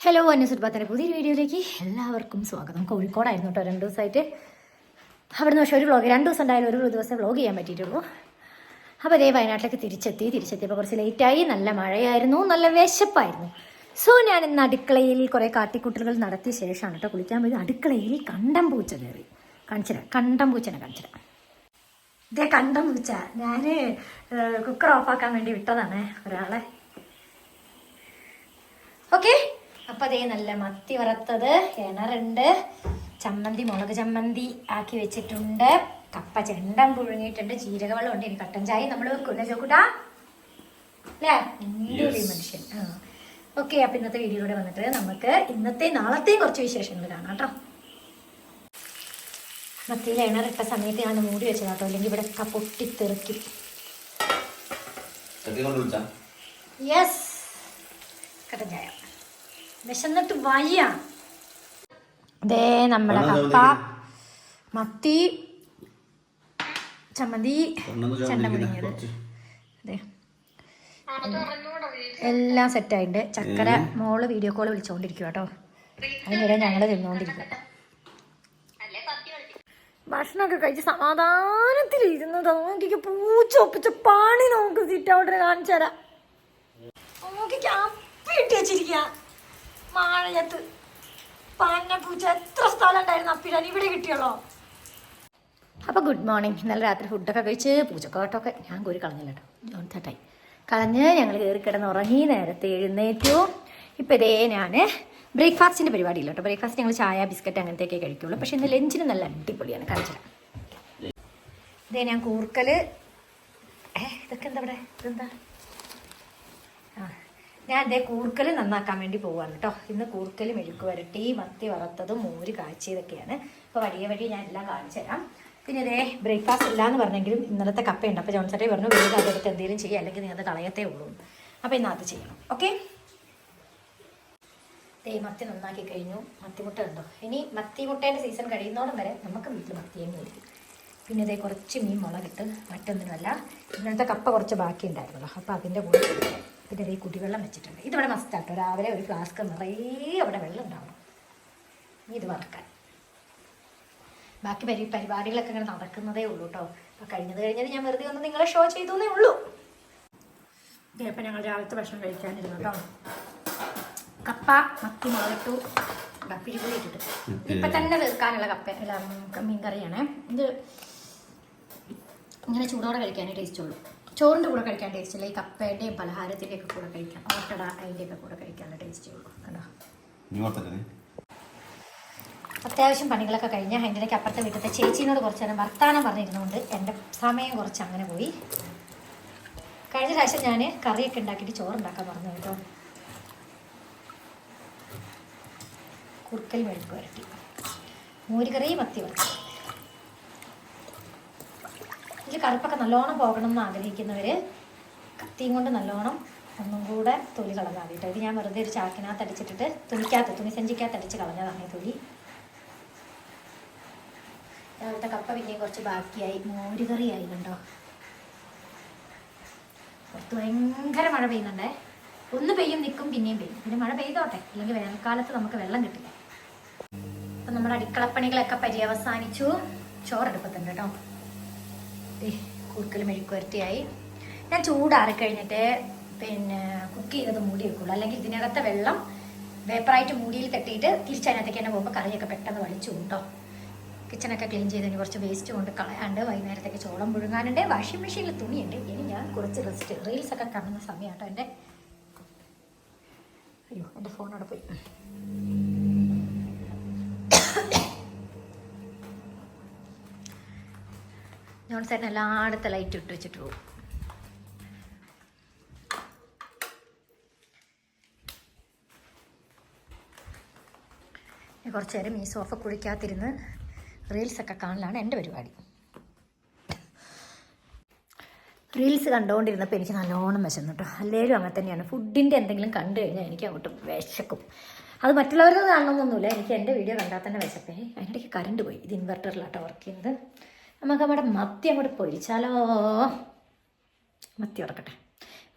Hello അന്യസുൽപാത്തിൻ്റെ പുതിയൊരു വീഡിയോയിലേക്ക് എല്ലാവർക്കും സ്വാഗതം. കോഴിക്കോടായിരുന്നു കേട്ടോ 2 ദിവസമായിട്ട്. അവിടെ നിന്ന് പക്ഷേ ഒരു വ്ളോഗ് 2 ദിവസം ഉണ്ടായാലും ഒരു ദിവസം വ്ളോഗ് ചെയ്യാൻ പറ്റിയിട്ടുള്ളൂ. അപ്പോൾ അതേ വയനാട്ടിലേക്ക് തിരിച്ചെത്തിയപ്പോൾ കുറച്ച് ലേറ്റായി. നല്ല മഴയായിരുന്നു, നല്ല വിശപ്പായിരുന്നു. സോ ഞാൻ ഇന്ന് അടുക്കളയിൽ കുറേ കാട്ടിക്കൂട്ടലുകൾ നടത്തിയ ശേഷമാണ് കേട്ടോ കുളിക്കാൻ പോയി. അടുക്കളയിൽ കണ്ടം പൂച്ച കയറി. കണ്ടം പൂച്ചനെ കാണിച്ചിരാം. ഇതേ കണ്ടം പൂച്ച ഞാൻ കുക്കർ ഓഫാക്കാൻ വേണ്ടി വിട്ടതാണ് ഒരാളെ. ഓക്കെ, അപ്പം അതേ നല്ല മത്തി വറുത്തത്, കിണറുണ്ട്, ചമ്മന്തി, മുളക് ചമ്മന്തി ആക്കി വെച്ചിട്ടുണ്ട്, കപ്പ ചെണ്ടം പുഴുങ്ങിയിട്ടുണ്ട്, ജീരകവെള്ളം ഉണ്ട്. ഇനി കട്ടൻ ചായ നമ്മൾ വെക്കൂല ചോക്കൂട്ടാ അല്ലേ? മനുഷ്യൻ. ഓക്കെ, അപ്പം ഇന്നത്തെ വീഡിയോയിലൂടെ വന്നിട്ട് നമുക്ക് ഇന്നത്തെയും നാളത്തെയും കുറച്ച് വിശേഷങ്ങൾ കാണാം കേട്ടോ. മത്തിയിൽ ഇണറിട്ട സമയത്ത് ഞാൻ മൂടി വെച്ചതാട്ടോ, അല്ലെങ്കിൽ ഇവിടെ പൊട്ടിത്തെറിക്കും. യെസ്, കട്ടൻ ചായ. വിശന്നിട്ട് വയ്യ. ദേ നമ്മുടെ കപ്പ, മത്തി, ചമ്മന്തി, ചെണ്ട മുരിങ്ങിയത്, അതെ എല്ലാം സെറ്റായിട്ടുണ്ട്. ചക്കര മോള് വീഡിയോ കോള് വിളിച്ചോണ്ടിരിക്കുക കേട്ടോ. അതിനിടെ ഞങ്ങള് തിന്നുകൊണ്ടിരിക്കുക. ഭക്ഷണമൊക്കെ കഴിച്ച് സമാധാനത്തിലിരുന്നതോ. എനിക്ക് പൂച്ച ഒപ്പിച്ച പണി നോക്ക്. സിറ്റ് ഔട്ടിന് കാണിച്ചു തരാം. നോക്കിക്ക് അപ്പി ഇട്ട് വെച്ചിരിക്കുക മഴയത്ത്. പന്ന പൂച്ച എത്ര സ്ഥലം ഉണ്ടായിരുന്നു അപ്പിടാൻ, ഇവിടെ കിട്ടിയുള്ളോ. അപ്പോൾ ഗുഡ് മോർണിംഗ്. ഇന്നലെ രാത്രി ഫുഡൊക്കെ കഴിച്ച് പൂച്ചക്കോട്ടൊക്കെ ഞാൻ കോരി കളഞ്ഞില്ല കേട്ടോ. ജോൺ ചേട്ടായി കളഞ്ഞ് ഞങ്ങൾ കയറി കിടന്ന് ഉറങ്ങി. നേരത്തെ എഴുന്നേറ്റു. ഇപ്പം ഇതേ ഞാൻ ബ്രേക്ക്ഫാസ്റ്റിൻ്റെ പരിപാടിയില്ല കേട്ടോ. ബ്രേക്ക്ഫാസ്റ്റ് ഞങ്ങൾ ചായ ബിസ്ക്കറ്റ് അങ്ങനത്തെയൊക്കെ കഴിക്കുള്ളൂ. പക്ഷേ ഇന്ന് ലഞ്ചിന് നല്ല അടിപൊളിയാണ്. കാണിച്ചില്ല. ഇതേ ഞാൻ കൂർക്കൽ, ഇതൊക്കെ എന്താ ഇവിടെ, ഇതെന്താ, ഞാൻ അതേ കൂർക്കൽ നന്നാക്കാൻ വേണ്ടി പോവാണ് കേട്ടോ. ഇന്ന് കൂർക്കൽ, മെഴുക്ക് വരട്ടി, മത്തി വറുത്തതും, മോര് കാച്ചിയതൊക്കെയാണ്. അപ്പോൾ വഴിയെ ഞാൻ എല്ലാം കാണിച്ചു തരാം. പിന്നെ ഇതേ ബ്രേക്ക്ഫാസ്റ്റ് ഇല്ല എന്ന് പറഞ്ഞെങ്കിലും ഇന്നലത്തെ കപ്പയുണ്ട്. അപ്പോൾ ജോൺസേട്ടേ പറഞ്ഞു വേഗം അതെടുത്ത് എന്തെങ്കിലും ചെയ്യുക, അല്ലെങ്കിൽ നീ അത് കളയത്തേ ഉള്ളൂ. അപ്പോൾ ഇന്ന് അത് ചെയ്യണം. ഓക്കെ, ദേ മത്തി നന്നാക്കി കഴിഞ്ഞു. മത്തിമുട്ട ഉണ്ടോ? ഇനി മത്തിമുട്ടേൻ്റെ സീസൺ കഴിയുന്നോളം വരെ നമുക്ക് വീട്ടിൽ മത്തിയും വരും. പിന്നെ ഇതേ കുറച്ച് മീൻ മുളകിട്ട്, മറ്റൊന്നുമല്ല ഇന്നത്തെ കപ്പ കുറച്ച് ബാക്കി ഉണ്ടായിരുന്നല്ലോ, അപ്പോൾ അതിൻ്റെ കൂടെ കൊടുക്കാം. പിന്നെ ഇതേ കുടിവെള്ളം വെച്ചിട്ടുണ്ട്. ഇതിവിടെ മസ്റ്റാട്ടോ. രാവിലെ ഒരു ഫ്ലാസ്ക് നിറയെ അവിടെ വെള്ളം ഉണ്ടാവണം ഇനി ഇത് വറക്കാൻ. ബാക്കി പരിപാടികളൊക്കെ ഇങ്ങനെ നടക്കുന്നതേ ഉള്ളൂ കേട്ടോ. അപ്പോൾ കഴിഞ്ഞത് ഞാൻ വെറുതെ ഒന്ന് നിങ്ങളെ ഷോ ചെയ്തേ ഉള്ളൂ. ഇപ്പം ഞങ്ങൾ രാവിലത്തെ ഭക്ഷണം കഴിക്കാനിരുന്നു കേട്ടോ. കപ്പ, മത്തി മുളകിട്ടു, പിരിപുളി ഇട്ടിട്ട് ഇപ്പം തന്നെ തീർക്കാനുള്ള മീൻ കറിയാണ് ഇത്. ഇങ്ങനെ ചൂടോടെ കഴിക്കാനേ ടേസ്റ്റ് ഉള്ളൂ. ചോറിൻ്റെ കൂടെ കഴിക്കാൻ ടേസ്റ്റ് ഇല്ല. ഈ കപ്പയുടെയും പലഹാരത്തിൻ്റെയൊക്കെ കൂടെ കഴിക്കാം, ഓട്ടട അതിൻ്റെയൊക്കെ കൂടെ കഴിക്കാനുള്ള ടേസ്റ്റേ ഉള്ളൂ കേട്ടോ. അത്യാവശ്യം പണികളൊക്കെ കഴിഞ്ഞാൽ അതിൻ്റെ ഇടയ്ക്ക് അപ്പുറത്തെ വീട്ടിലത്തെ ചേച്ചീനോട് കുറച്ച് നേരം വർത്താനം പറഞ്ഞിരുന്നുകൊണ്ട് എൻ്റെ സമയം കുറച്ച് അങ്ങനെ പോയി. കഴിഞ്ഞ പ്രാവശ്യം ഞാൻ കറിയൊക്കെ ഉണ്ടാക്കിയിട്ട് ചോറുണ്ടാക്കാൻ പറഞ്ഞു കേട്ടോ. കുറുക്കൽ മെഴുക്ക് വരട്ടി, മോരുകറി, മത്തി വരട്ടി. ഇതിൽ കറുപ്പൊക്കെ നല്ലോണം പോകണം എന്ന് ആഗ്രഹിക്കുന്നവർ കത്തിയും കൊണ്ട് നല്ലോണം ഒന്നും കൂടെ തൊലി കളഞ്ഞാൽ മതി കേട്ടോ. ഇത് ഞാൻ വെറുതെ ഒരു ചാക്കിനകത്ത് അടിച്ചിട്ടിട്ട് തുണിസഞ്ചിക്കകത്ത് അടിച്ച് കളഞ്ഞതാണ് ഈ തൊലി. രാവിലത്തെ കപ്പ പിന്നെയും കുറച്ച് ബാക്കിയായി. മോരുകറി ആയി കണ്ടോ. പുറത്ത് ഭയങ്കര മഴ പെയ്യുന്നുണ്ടേ. ഒന്ന് പെയ്യും നിൽക്കും, പിന്നെയും പെയ്യും. പിന്നെ മഴ പെയ്തോട്ടെ, അല്ലെങ്കിൽ വേനൽക്കാലത്ത് നമുക്ക് വെള്ളം കിട്ടില്ല. അപ്പം നമ്മുടെ അടുക്കളപ്പണികളൊക്കെ പര്യവസാനിച്ചു. ചോറെടുപ്പത്തുണ്ട് കേട്ടോ. കുറുക്കൽ മെഴുക്ക് വരട്ടിയായി. ഞാൻ ചൂടാറി കഴിഞ്ഞിട്ട് പിന്നെ കുക്ക് ചെയ്തത് മൂടി വെക്കുള്ളൂ, അല്ലെങ്കിൽ ഇതിനകത്തെ വെള്ളം വേപ്പറായിട്ട് മൂടിയിൽ തട്ടിയിട്ട് തിരിച്ചതിനകത്തേക്ക് തന്നെ പോകുമ്പോൾ കറിയൊക്കെ പെട്ടെന്ന് വലിച്ചു കേട്ടോ. കിച്ചണൊക്കെ ക്ലീൻ ചെയ്തതിന് കുറച്ച് വേസ്റ്റ് കൊണ്ട് കളയാണ്ട്. വൈകുന്നേരത്തേക്ക് ചോളം പുഴുങ്ങാനുണ്ട്. വാഷിംഗ് മെഷീനിൽ തുണിയുണ്ട്. ഇനി ഞാൻ കുറച്ച് റെസ്റ്റ്. റീൽസൊക്കെ കാണുന്ന സമയം കേട്ടോ എൻ്റെ. അയ്യോ, എൻ്റെ ഫോൺ അവിടെ പോയി. ജോൺ ചേട്ടൻ എല്ലായിടത്തും ലൈറ്റ് ഇട്ട് വെച്ചിട്ട് പോകും. കുറച്ച് നേരം ഈ സോഫ കുഴിക്കാത്തിരുന്ന് റീൽസൊക്കെ കാണലാണ് എൻ്റെ പരിപാടി. റീൽസ് കണ്ടുകൊണ്ടിരുന്നപ്പോൾ എനിക്ക് നല്ലോണം വിശന്നു കേട്ടോ. അല്ലേലും അങ്ങനെ തന്നെയാണ്. ഫുഡിൻ്റെ എന്തെങ്കിലും കണ്ടു കഴിഞ്ഞാൽ എനിക്ക് അങ്ങോട്ട് വിശക്കും. അത് മറ്റുള്ളവരത് കാണണമെന്നൊന്നുമില്ല, എനിക്ക് എൻ്റെ വീഡിയോ കണ്ടാൽ തന്നെ വിശപ്പേ. അതിനിടയ്ക്ക് കറണ്ട് പോയി. ഇത് ഇൻവെർട്ടറിലാട്ടോ വർക്ക് ചെയ്യുന്നത്. നമുക്ക് നമ്മുടെ മത്തി അങ്ങോട്ട് പൊരിച്ചാലോ. മത്തി വറക്കട്ടെ.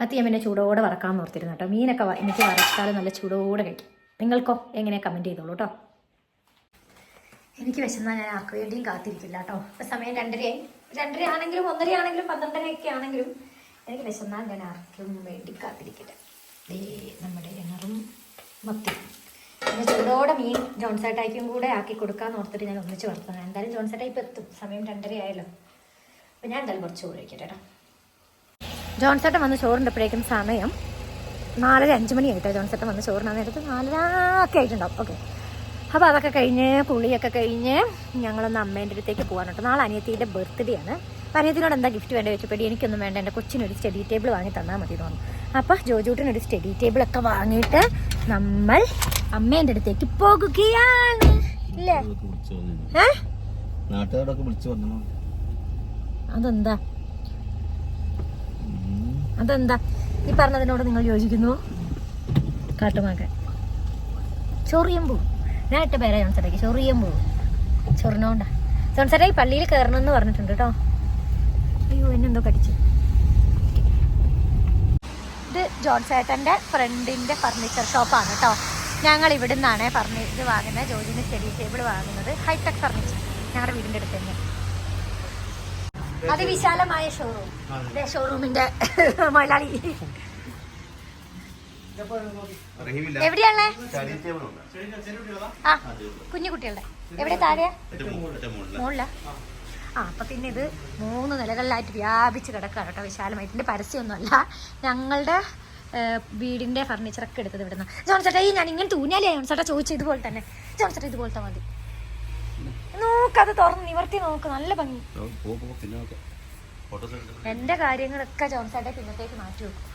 മത്തി ഞാൻ പിന്നെ ചൂടോടെ വറക്കാമെന്ന് ഓർത്തിരുന്നു കേട്ടോ. മീനൊക്കെ എനിക്ക് വറച്ചാൽ നല്ല ചൂടോടെ കഴിക്കും. നിങ്ങൾക്കോ എങ്ങനെ കമൻറ്റ് ചെയ്തോളൂ കേട്ടോ. എനിക്ക് വിശന്നാൽ ഞാൻ ആർക്ക് വേണ്ടിയും കാത്തിരിക്കില്ല കേട്ടോ. ഇപ്പം സമയം 2:30 ആണെങ്കിലും 1:30 ആണെങ്കിലും 12:30 ആണെങ്കിലും എനിക്ക് വിശന്നാൽ ഞാൻ ആർക്കും വേണ്ടി കാത്തിരിക്കില്ല. നമ്മുടെ ഇണറും മത്തി പിന്നെ ചൂടോടെ മീൻ ജോൺസേട്ടായിക്കും കൂടെ ആക്കി കൊടുക്കാമെന്ന് ഓർത്തിട്ട് ഞാൻ ഒന്നിച്ച് വളർത്തുന്നത്. എന്തായാലും ജോൺസേട്ടായി ഇപ്പം എത്തും, സമയം 2:30 ആയല്ലോ. അപ്പം ഞാൻ എന്തായാലും കുറച്ച് ചോറ് കഴിക്കട്ടെ കേട്ടോ. ജോൺസേട്ടൻ വന്ന് ചോറുണ്ടപ്പോഴേക്കും സമയം 4:05 മണിയായിട്ടോ. ജോൺസേട്ടൻ വന്ന് ചോറിനാൻ നേരത്ത് 4:00 ഒക്കെ ആയിട്ടുണ്ടാവും. ഓക്കെ, അപ്പോൾ അതൊക്കെ കഴിഞ്ഞ് കുളിയൊക്കെ കഴിഞ്ഞ് ഞങ്ങളൊന്ന് അമ്മേൻ്റെ അടുത്തേക്ക് പോകാൻ കേട്ടോ. നാളെ അനിയത്തിയുടെ ബർത്ത്ഡേ ആണ്. അപ്പോൾ അനിയത്തിനോട് എന്താ ഗിഫ്റ്റ് വേണ്ട വെച്ചപ്പോൾ എനിക്കൊന്നും വേണ്ട, എൻ്റെ കൊച്ചിനൊരു സ്റ്റഡി ടേബിൾ വാങ്ങി തന്നാൽ മതി തോന്നും. അപ്പോൾ ജോജൂട്ടിനൊരു സ്റ്റഡി ടേബിളൊക്കെ വാങ്ങിയിട്ട് നമ്മൾ അമ്മേൻ്റെ അടുത്തേക്ക് പോകുകയാണ്. ഇല്ലേ? അതെന്താ ഈ പറഞ്ഞതിനോട് നിങ്ങൾ യോജിക്കുന്നു? കാട്ടുമാക്കാൻ ചൊറിയുമ്പോ ഞാൻ ഇട്ട പേരാ ജോൺസേട്ടയ്ക്ക്, ചൊറിയുമ്പോ ചൊറിനോണ്ടാ. ജോൺസേട്ടാ ഈ പള്ളിയിൽ കയറണമെന്ന് പറഞ്ഞിട്ടുണ്ട് കേട്ടോ. അയ്യോ എന്നെന്തോ കടിച്ചു. ഇത് ജോൺസേട്ടൻ്റെ ഫ്രണ്ടിൻ്റെ ഫർണിച്ചർ ഷോപ്പാണ് കേട്ടോ. ഞങ്ങൾ ഇവിടെ നിന്നാണ് ഇത് വാങ്ങുന്നത്. ജോജിന് സ്റ്റഡി ടേബിൾ വാങ്ങുന്നത് ഹൈടെക് ഫർണിച്ചർ ഞങ്ങളുടെ വീടിൻ്റെ അടുത്ത് തന്നെ. അതിവിശാലമായ ഷോറൂം. ഷോറൂമിന്റെ മലയാളി എവിടെയാണേ? ആ കുഞ്ഞു കുട്ടികളുടെ എവിടെ? താഴെ മുകളില. അപ്പൊ പിന്നെ ഇത് 3 നിലകളിലായിട്ട് വ്യാപിച്ച് കിടക്കാണ് കേട്ടോ, വിശാലമായിട്ട്. ഇതിന്റെ പരസ്യമൊന്നുമല്ല, ഞങ്ങളുടെ വീടിന്റെ ഫർണിച്ചറൊക്കെ എടുത്തത് ഇവിടെ നിന്ന്. ജോൺസേട്ടാ ഈ ഞാൻ ഇങ്ങനെ തൂഞ്ഞാലേ ജോൺസേട്ടാ ചോദിച്ചു ഇതുപോലെ തന്നെ. ജോൺസേട്ടാ ഇതുപോലത്തെ മതി. നോക്കത് തുറന്ന് നിവർത്തി നോക്ക്, നല്ല ഭംഗി. എന്റെ കാര്യങ്ങളൊക്കെ ജോൺസേട്ടെ പിന്നത്തേക്ക് മാറ്റി വെക്കും.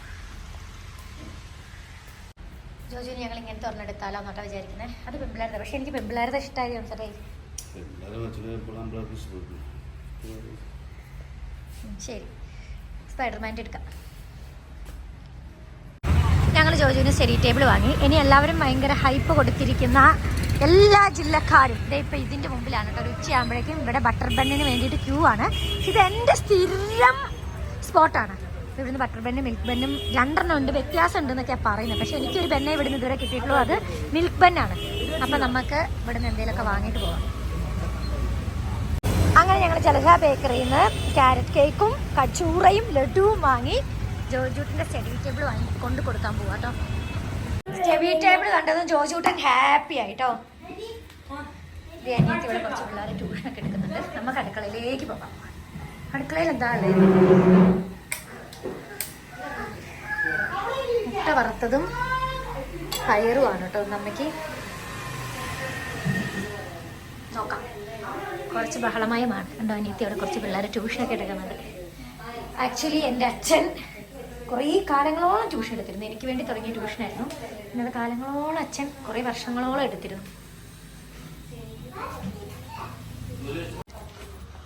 ജോജുവിന് ഞങ്ങൾ ഇങ്ങനെ തുറന്നെടുത്താലോ എന്നൊക്കെ വിചാരിക്കുന്നത്. അത് പെമ്പിളാരത, പക്ഷെ എനിക്ക് പെമ്പിളാരത ഇഷ്ടമായി ജോൺസേട്ടെ. ശരി, സ്പൈഡർമാൻ്റെ എടുക്കാം. ഞങ്ങൾ ജോജുവിന് സ്റ്റഡി ടേബിൾ വാങ്ങി. ഇനി എല്ലാവരും ഭയങ്കര ഹൈപ്പ് കൊടുത്തിരിക്കുന്ന എല്ലാ ജില്ലക്കാരും ഇപ്പം ഇതിൻ്റെ മുമ്പിലാണ് കേട്ടോ. ഒരു ഉച്ചയാകുമ്പോഴേക്കും ഇവിടെ ബട്ടർ ബണ്ണിന് വേണ്ടിയിട്ട് ക്യൂ ആണ്. ഇത് എൻ്റെ സ്ഥിരം സ്പോട്ടാണ്. ഇവിടുന്ന് ബട്ടർ ബന്നും മിൽക്ക് ബന്നും 2 ഉണ്ട്, വ്യത്യാസം ഉണ്ടെന്നൊക്കെയാണ് പറയുന്നത്. പക്ഷേ എനിക്കൊരു ബെന്നെ ഇവിടുന്ന് ഇതുവരെ കിട്ടിയിട്ടുള്ളൂ, അത് മിൽക്ക് ബന്നാണ്. അപ്പം നമുക്ക് ഇവിടുന്ന് എന്തെങ്കിലുമൊക്കെ വാങ്ങിയിട്ട് പോകാം. അങ്ങനെ ഞങ്ങൾ ജലജ ബേക്കറിയിൽ നിന്ന് ക്യാരറ്റ് കേക്കും കച്ചൂറയും ലഡുവും വാങ്ങി ജോജൂട്ടിൻ്റെ സ്റ്റഡി ടേബിൾ വാങ്ങി കൊണ്ട് കൊടുക്കാൻ പോവാം കേട്ടോ. സ്റ്റഡി ടേബിൾ കണ്ടതും ജോജൂട്ടൻ ഹാപ്പി ആയിട്ടോ. അനിയത്തി ഇവിടെ കുറച്ച് പിള്ളേരെ ട്യൂഷനൊക്കെ എടുക്കുന്നുണ്ട്. നമുക്ക് അടുക്കളയിലേക്ക് പോകാം. അടുക്കളയിൽ എന്താ ഉള്ളത്? മുട്ട വറുത്തതും പയറുമാണ് കേട്ടോ അമ്മയ്ക്ക്. നോക്കാം. കുറച്ച് ബഹളമയമാണ് കണ്ടോ. അനിയത്തി അവിടെ കുറച്ച് പിള്ളേരെ ട്യൂഷനൊക്കെ എടുക്കുന്നുണ്ട്. ആക്ച്വലി എൻ്റെ അച്ഛൻ കുറേ കാലങ്ങളോളം ട്യൂഷൻ എടുത്തിരുന്നു. എനിക്ക് വേണ്ടി തുടങ്ങിയ ട്യൂഷനായിരുന്നു. ഇന്നത്തെ കാലങ്ങളോളം അച്ഛൻ കുറേ വർഷങ്ങളോളം എടുത്തിരുന്നു.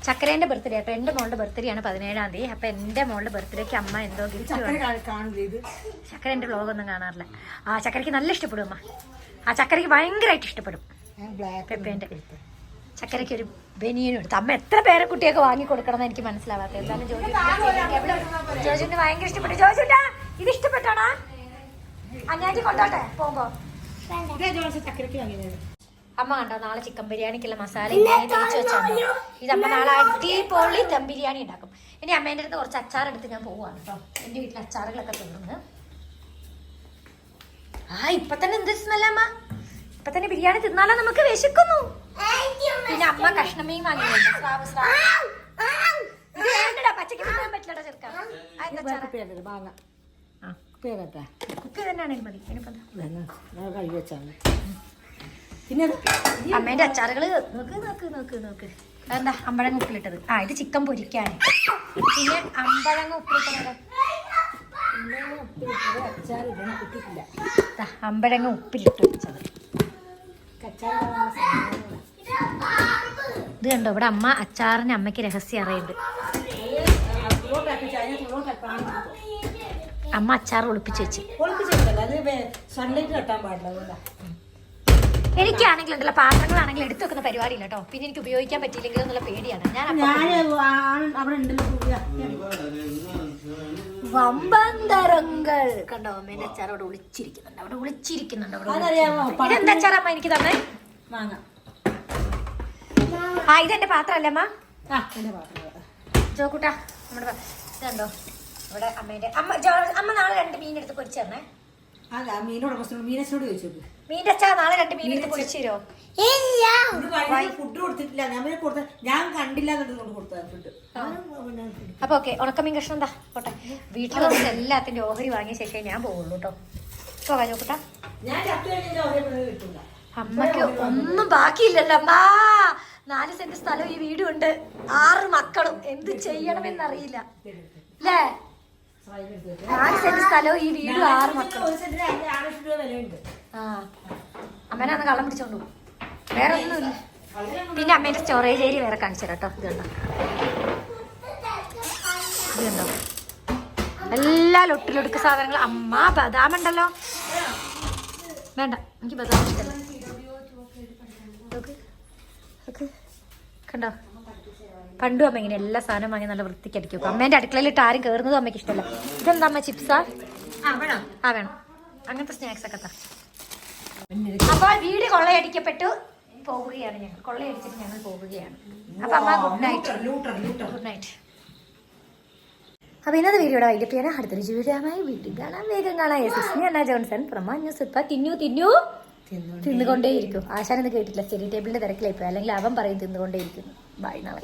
ചക്കരേൻ്റെ ബർത്ത്ഡേ കേട്ടോ. എൻ്റെ മോളുടെ ബർത്ത്ഡേ ആണ് 17-ാം തീയതി. അപ്പം എൻ്റെ മോളുടെ ബർത്ത്ഡേക്ക് അമ്മ എന്തോ ഗിഫ്റ്റ്. ചക്കര എൻ്റെ വ്ളോഗൊന്നും കാണാറില്ല. ചക്കരയ്ക്ക് നല്ല ഇഷ്ടപ്പെടും അമ്മ. ചക്കരയ്ക്ക് ഭയങ്കരമായിട്ട് ഇഷ്ടപ്പെടും. പെപ്പേൻ്റെ ചക്കരയ്ക്ക് ഒരു ബനിയനും എടുത്ത് അമ്മ എത്ര പേരെ കുട്ടിയൊക്കെ വാങ്ങി കൊടുക്കണം എന്ന് എനിക്ക് മനസ്സിലാവാത്തത്. എന്തായാലും ജോജുവിന് ഭയങ്കര ഇഷ്ടപ്പെട്ടു. ജോജുട്ടാ ഇത് ഇഷ്ടപ്പെട്ടാണോ? അഞ്ഞാറ്റി കൊണ്ടോട്ടെ പോകുമ്പോ. അമ്മ കണ്ടോ നാളെ ചിക്കൻ ബിരിയാണിക്കുള്ള മസാല തേച്ച് വെച്ചാൽ ഇതമ്മ നാളെ അടിപൊളി ദം ബിരിയാണി ഉണ്ടാക്കും. ഇനി അമ്മേൻ്റെ അടുത്ത് കുറച്ച് അച്ചാറെടുത്ത് ഞാൻ പോവാണ് കേട്ടോ. എൻ്റെ വീട്ടിൽ അച്ചാറുകളൊക്കെ തീർന്ന്. ഇപ്പൊ തന്നെ എന്ത് സ്മെല്ല അമ്മ. ഇപ്പൊ തന്നെ ബിരിയാണി തിന്നാലോ, നമുക്ക് വിശക്കുന്നു. പിന്നെ അമ്മ കഷ്ണമീൻ വാങ്ങിയിട്ടുണ്ട്. പച്ചക്ക് തിന്നാൻ പറ്റില്ലടാ ചെറുക്ക. കുപ്പി തന്നെയാണെങ്കിൽ മതി. പിന്നെ അമ്മേന്റെ അച്ചാറുകള് നോക്ക് നോക്ക് നോക്ക് നോക്ക്. എന്താ അമ്പഴങ്ങ ഉപ്പിലിട്ടത്? ഇത് ചിക്കൻ പൊരിക്കാൻ. പിന്നെ അമ്പഴങ്ങ ഉപ്പിലിട്ടത്, അമ്പഴങ്ങ ഉപ്പിലിട്ട് വെച്ചത്. ഇത് കണ്ടോ, ഇവിടെ അമ്മ അച്ചാറിന് അമ്മയ്ക്ക് രഹസ്യം അറിയുന്നുണ്ട്. അമ്മ അച്ചാർ ഒളിപ്പിച്ച് വെച്ച്. എനിക്കാണെങ്കിൽ ഉണ്ടല്ലോ പാത്രങ്ങളാണെങ്കിൽ എടുത്തു വെക്കുന്ന പരിപാടിയില്ല കേട്ടോ. പിന്നെ എനിക്ക് ഉപയോഗിക്കാൻ പറ്റിയില്ലെങ്കിലും എന്നുള്ള പേടിയാണ്. ഞാൻ അവിടെ ഉണ്ടല്ലോ വമ്പന്തരങ്ങൾ കണ്ടോ. അമ്മേന്റെ അച്ചാർ അവിടെ ഒളിച്ചിരിക്കുന്നുണ്ട്. ഇതെന്താ അച്ചാറമ്മ എനിക്ക് തന്നെ? മാങ്ങ. ആ ഇതെന്റെ പാത്രമല്ലേ അമ്മ? ജോക്കൂട്ടാ നമ്മുടെ ഇതുണ്ടോ ഇവിടെ അമ്മേന്റെ അമ്മ നാളെ 2 മീൻ എടുത്ത് പൊരിച്ചു തരണേ. മീനോട് ചോദിച്ചു. മീൻ്റെ അച്ചാർ നാളെ 2 മീൻ എടുത്ത് പൊരിച്ചു തരുമോ? ഫുഡ് കൊടുത്തിട്ടില്ല. ഞാൻ കണ്ടില്ല ഫുഡ്. അപ്പൊ ഓക്കെ. ഉണക്കമീൻ കഷ്ണം എന്താ പോട്ടെ. വീട്ടിൽ വന്നിട്ട് എല്ലാത്തിന്റെ ഓഹരി വാങ്ങിയ ശേഷമേ ഞാൻ പോവുള്ളൂ കേട്ടോ. പോകാം ചോക്കൂട്ടാ. അമ്മക്ക് ഒന്നും ബാക്കിയില്ലല്ലോ അമ്മ. 4 സെന്റ് സ്ഥലവും ഈ വീടും ഉണ്ട്. 6 മക്കളും. എന്ത് ചെയ്യണമെന്നറിയില്ല അല്ലേ? 4 സെന്റ് സ്ഥലവും ഈ വീടും 6 മക്കളും. ആ അമ്മേനെ കള്ളം പിടിച്ചോണ്ടു. വേറെ ഒന്നുമില്ല. പിന്നെ അമ്മേന്റെ സ്റ്റോറേജ് ഏരിയ വേറെ കാണിച്ചു കേട്ടോ. ഇതുണ്ടോ എല്ലാ ലൊട്ടിലൊടുക്ക് സാധനങ്ങൾ. അമ്മ ബദാം ഉണ്ടല്ലോ. വേണ്ട എനിക്ക് ബദാം ഇഷ്ടമല്ല. കണ്ടോ പണ്ടും അമ്മ ഇങ്ങനെ എല്ലാ സാധനവും വാങ്ങി നല്ല വൃത്തിക്ക് അടിക്കും. അമ്മേന്റെ അടുക്കളയിലിട്ട് ആരും കയറുന്നതും അമ്മയ്ക്ക് ഇഷ്ടമല്ല. ഇതെന്താ അമ്മ ചിപ്സാ? ആ വേണം. അങ്ങനത്തെ സ്നാക്സ് ഒക്കെ. അപ്പോൾ വീട് കൊള്ളയടിക്കപ്പെട്ടു പോവുകയാണ്. ഞങ്ങൾ കൊള്ളയടിച്ചിട്ട് ഞങ്ങൾ പോവുകയാണ്. അപ്പൊ അമ്മ ഗുഡ് നൈറ്റ്. അപ്പൊ ഇന്നത്തെ വീഡിയോയുടെ വൈകിട്ടാണ്. അടുത്തൊരു ജീവിതമായി വീട്ടിൽ കാണാം. വേഗം കാണാം. ഞാൻ ജോൺസൺ പ്രമാ ന്യൂസ്. ഇപ്പൊ തിന്നുകൊണ്ടേയിരിക്കും. ആശാനെന്ന് കേട്ടില്ല. സ്റ്റഡി ടേബിളിന്റെ തിരക്കിലായിപ്പോയി. അല്ലെങ്കിൽ അവൻ പറയും തിന്നുകൊണ്ടേയിരിക്കുന്നു. ബൈ നാളെ.